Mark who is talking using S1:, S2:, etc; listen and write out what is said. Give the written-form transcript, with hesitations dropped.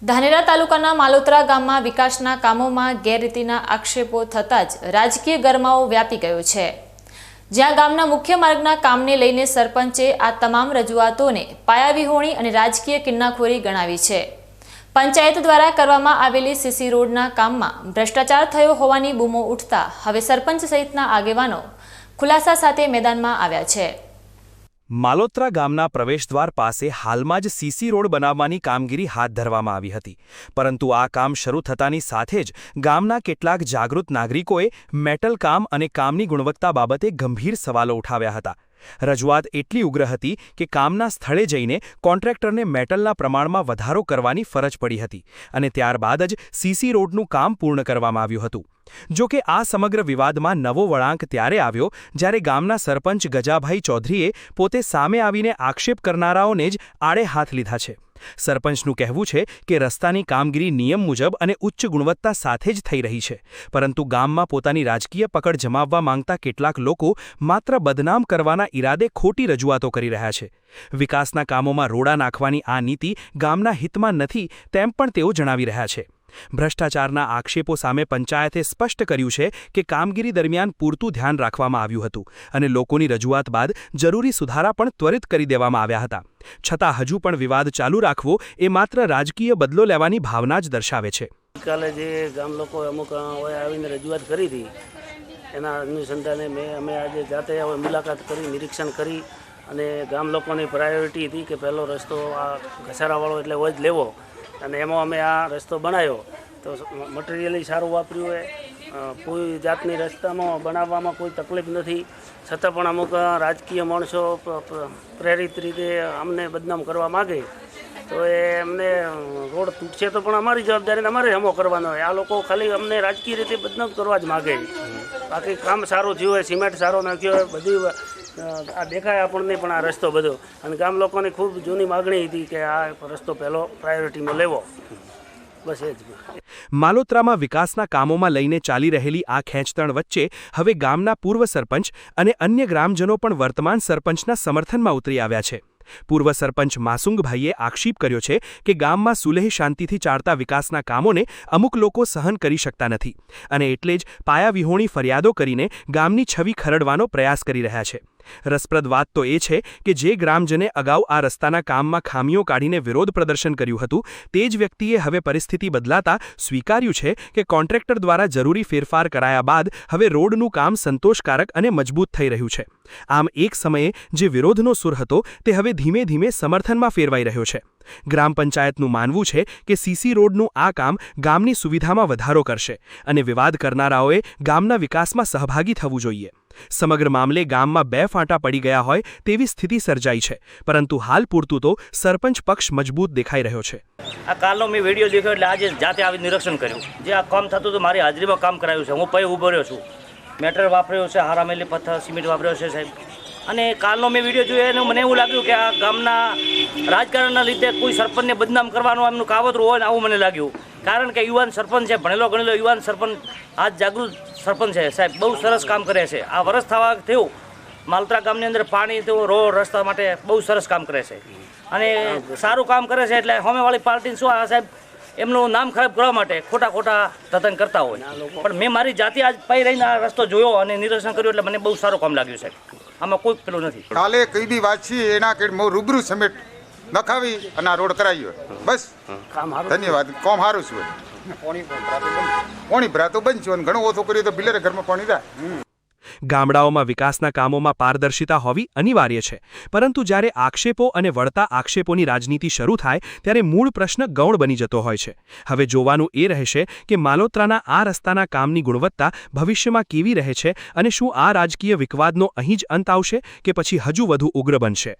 S1: ધાનેરા તાલુકાના માલોત્રા ગામમાં વિકાસના કામોમાં ગેરરીતિના આક્ષેપો થતાં જ રાજકીય ગરમાવો વ્યાપી ગયો છે। જ્યાં ગામના મુખ્ય માર્ગના કામને લઈને સરપંચે આ તમામ રજૂઆતોને પાયાવિહોણી અને રાજકીય કિન્નાખોરી ગણાવી છે। પંચાયત દ્વારા કરવામાં આવેલી સીસી રોડના કામમાં ભ્રષ્ટાચાર થયો હોવાની બૂમો ઉઠતા હવે સરપંચ સહિતના આગેવાનો ખુલાસા સાથે મેદાનમાં આવ્યા છે।
S2: માલોત્રા ગામના પ્રવેશદ્વાર પાસે હાલમાં જ સીસી રોડ બનાવવાની કામગીરી હાથ ધરવામાં આવી હતી, પરંતુ આ કામ શરૂ થતાની સાથે જ ગામના કેટલાક જાગૃત નાગરિકોએ મેટલ કામ અને કામની ગુણવત્તા બાબતે ગંભીર સવાલો ઉઠાવ્યા હતા। રજૂઆત એટલી ઉગ્ર હતી કે કામના સ્થળે જઈને કોન્ટ્રાક્ટરને મેટલના પ્રમાણમાં વધારો કરવાની ફરજ પડી હતી અને ત્યારબાદ જ સીસી રોડનું કામ પૂર્ણ કરવામાં આવ્યું હતું। જો કે આ સમગ્ર વિવાદમાં નવો વળાંક ત્યારે આવ્યો જ્યારે ગામના સરપંચ ગજાભાઈ ચૌધરીએ પોતે સામે આવીને આક્ષેપ કરનારાઓને જ આડે હાથ લીધા છે। સરપંચનું કહેવું છે કે રસ્તાની કામગીરી નિયમ મુજબ અને ઉચ્ચ ગુણવત્તા સાથે જ થઈ રહી છે, પરંતુ ગામમાં પોતાની રાજકીય પકડ જમાવવા માંગતા કેટલાક લોકો માત્ર બદનામ કરવાના ઈરાદે ખોટી રજૂઆતો કરી રહ્યા છે। વિકાસના કામોમાં રોડા નાખવાની આ નીતિ ગામના હિતમાં નથી તેમ પણ તેઓ જણાવી રહ્યા છે। ભ્રષ્ટાચારના આક્ષેપો સામે પંચાયતે સ્પષ્ટ કર્યું છે કે કામગીરી દરમિયાન પૂરતું ધ્યાન રાખવામાં આવ્યું હતું અને લોકોની રજૂઆત બાદ જરૂરી સુધારા પણ ત્વરિત કરી દેવામાં આવ્યા હતા। છતાં હજુ પણ વિવાદ ચાલુ રાખવો એ માત્ર રાજકીય બદલો લેવાની ભાવના જ દર્શાવે છે।
S3: કાલે જે ગામ લોકો અમુક આવીને રજૂઆત કરી હતી એના અનુસંધાને અમે આજે જાતે મુલાકાત કરી, નિરીક્ષણ કરી અને ગામ લોકોની પ્રાયોરિટી હતી કે પહેલો રસ્તો આ ઘસારાવાળો એટલે હોય જ લેવો અને એમાં અમે આ રસ્તો બનાવ્યો તો મટીરિયલી સારું વાપર્યું હોય, કોઈ જાતની રસ્તામાં બનાવવામાં કોઈ તકલીફ નથી, છતાં પણ અમુક રાજકીય માણસો પ્રેરિત રીતે અમને બદનામ કરવા માગે તો એ અમને રોડ તૂટશે તો પણ અમારી જવાબદારીને અમારે હમો કરવાનો હોય। આ લોકો ખાલી અમને રાજકીય રીતે બદનામ કરવા જ માગે, બાકી કામ સારું થયું હોય, સિમેન્ટ સારો નાખ્યો હોય, બધી આ દેખાય આપણને પણ આ રસ્તો બધો અને ગામ લોકોની ખૂબ જૂની માગણી હતી કે આ રસ્તો પહેલો પ્રાયોરિટીમાં લેવો, બસ એ જ।
S2: માલોત્રામાં વિકાસના કામોમાં લઈને ચાલી રહેલી આ ખેંચતાણ વચ્ચે હવે ગામના પૂર્વ સરપંચ અને અન્ય ગ્રામજનો પણ વર્તમાન સરપંચના સમર્થનમાં ઉતરી આવ્યા છે। પૂર્વ સરપંચ માસુંગભાઈએ આક્ષેપ કર્યો છે કે ગામમાં સુલેહ શાંતિથી ચાલતા વિકાસના કામોને અમુક લોકો સહન કરી શકતા નથી અને એટલે જ પાયાવિહોણી ફરિયાદો કરીને ગામની છબી ખરડવાનો પ્રયાસ કરી રહ્યા છે। રસપ્રદ વાત તો એ છે કે જે ગ્રામજને અગાઉ આ રસ્તાના કામમાં ખામીઓ કાઢીને વિરોધ પ્રદર્શન કર્યું હતું તે જ વ્યક્તિએ હવે પરિસ્થિતિ બદલાતા સ્વીકાર્યું છે કે કોન્ટ્રાક્ટર દ્વારા જરૂરી ફેરફાર કરાયા બાદ હવે રોડનું કામ સંતોષકારક અને મજબૂત થઈ રહ્યું છે। આમ એક સમયે જે વિરોધનો સુર હતો તે હવે ધીમે ધીમે સમર્થનમાં ફેરવાઈ રહ્યો છે। ગ્રામ પંચાયતનું માનવું છે કે સીસી રોડનું આ કામ ગામની સુવિધામાં વધારો કરશે અને વિવાદ કરનારાઓએ ગામના વિકાસમાં સહભાગી થવું જોઈએ। સમગ્ર મામલે ગામમાં બે ફાંટા પડી ગયા હોય તેવી સ્થિતિ સર્જાઈ છે, પરંતુ હાલ પૂરતું તો સરપંચ પક્ષ મજબૂત દેખાઈ રહ્યો છે।
S4: આ કાલનો મેં વિડીયો દેખ્યો એટલે આજે જાતે આવી નિરીક્ષણ કર્યું, જે આ કામ થતું હતું મારી હાજરીમાં કામ કરાયું છે। હું પૈ ઊભો રહ્યો છું, મેટર વાપર્યો છે, હારામેલી પથ્થર સિમેન્ટ વાપર્યો છે સાહેબ, અને કાલનો મેં વિડીયો જોયો અને મને એવું લાગ્યું કે આ ગામના રાજકારણના લીધે કોઈ સરપંચને બદનામ કરવાનું એમનું કાવતરું હોય ને આવું મને લાગ્યું, કારણ કે યુવાન સરપંચ છે, ભણેલો ગણેલો યુવાન સરપંચ, આજ જાગૃત સરપંચ છે સાહેબ, બહુ સરસ કામ કરે છે। આ વરસ થવા થયું માલોત્રા ગામની અંદર પાણી તેઓ રોડ રસ્તા માટે બહુ સરસ કામ કરે છે અને સારું કામ કરે છે, એટલે સામેવાળી પાર્ટીને શું આ સાહેબ એમનું નામ ખરાબ કરવા માટે ખોટા તથન કરતા હોય, પણ મેં મારી જાતે આજ પાઈ રહીને આ રસ્તો જોયો અને નિરીક્ષણ કર્યું એટલે મને બહુ સારું કામ લાગ્યું સાહેબ, આમાં કોઈ પેલું નથી।
S5: કાલે કઈ બી વાત છે એના કે રૂબરૂ સમેટ નખાવી અને આ રોડ કરાવ્યો, બસ ધન્યવાદ, કોમ સારું છે। પાણી ભરાતો બંધ છે અને ઘણું ઓછું કર્યું તો બિલરે ઘરમાં પાણી જાય।
S2: ગામડાઓમાં વિકાસના કામોમાં પારદર્શિતા હોવી અનિવાર્ય છે, પરંતુ જ્યારે આક્ષેપો અને વળતા આક્ષેપોની રાજનીતિ શરૂ થાય ત્યારે મૂળ પ્રશ્ન ગૌણ બની જતો હોય છે। હવે જોવાનું એ રહેશે કે માલોત્રાના આ રસ્તાના કામની ગુણવત્તા ભવિષ્યમાં કેવી રહે છે અને શું આ રાજકીય વિવાદનો અહીં જ અંત આવશે કે પછી હજુ વધુ ઉગ્ર બનશે।